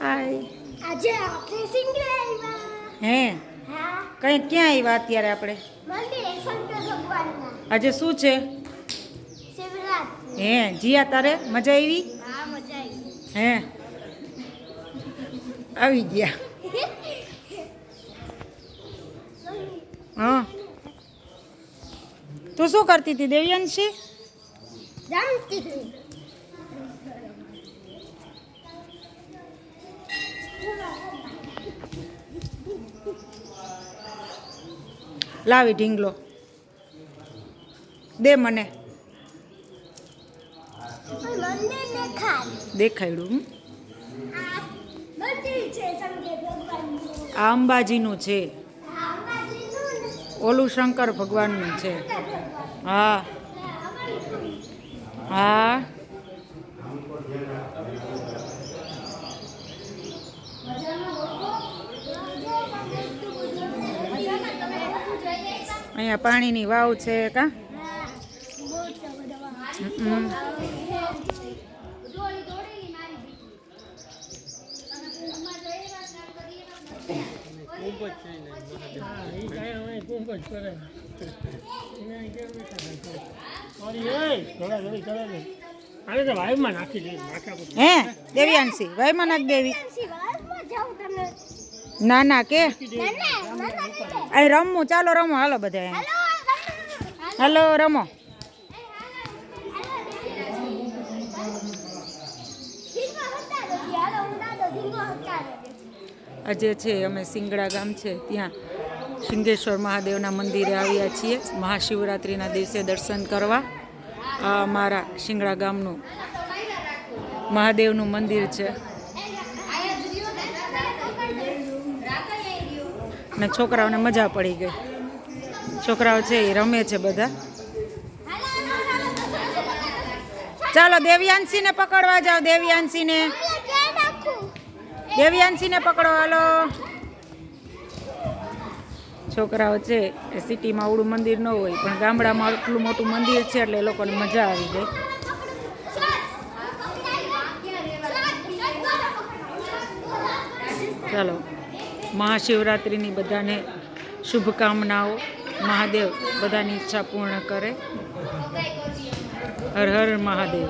હાય. આજે આપણે સિંગડા આવ્યા. હે હા. કઈ ક્યાં આવ્યા અત્યારે આપણે? મંદિરે શંકર ભગવાનના. આજે શું છે? શિવરાત્રી. હે જીયા તારે મજા આવી? હા, મજા આવી. હે આવી ગયા. હા તું શું કરતી હતી દેવ્યાંશી? રમતી હતી. લાવી ઢીંગલો દે મને. મંદિર દેખાય. દેખાડ્યું. આ મંદિર છે શંકર ભગવાનનું. આ અંબાજીનું છે. આ અંબાજીનું ને ઓલું શંકર ભગવાનનું છે. શંકર ભગવાન. હા હા અહીંયા પાણીની વાવ છે કા. હે દેવ્યાંશી વાયમાં નાખ દેવી. ના ના કે અહીં રમવું. ચાલો રમો હાલો બધા. હાલો રમો. આજે છે અમે સિંગડા ગામ છે ત્યાં સિંગેશ્વર મહાદેવના મંદિરે આવ્યા છીએ મહાશિવરાત્રિના દિવસે દર્શન કરવા. આ અમારા સિંગડા ગામનું મહાદેવનું મંદિર છે ને છોકરાઓને મજા પડી ગઈ. છોકરાઓ છે એ રમે છે બધા. ચાલો દેવ્યાંશીને પકડવા જાઓ. દેવ્યાંશીને પકડો. હાલો છોકરાઓ છે એ સિટીમાં આવડું મંદિર ન હોય પણ ગામડામાં આટલું મોટું મંદિર છે એટલે એ લોકોને મજા આવી ગઈ. ચાલો મહાશિવરાત્રિની બધાને શુભકામનાઓ. મહાદેવ બધાની ઈચ્છા પૂર્ણ કરે. હર હર મહાદેવ.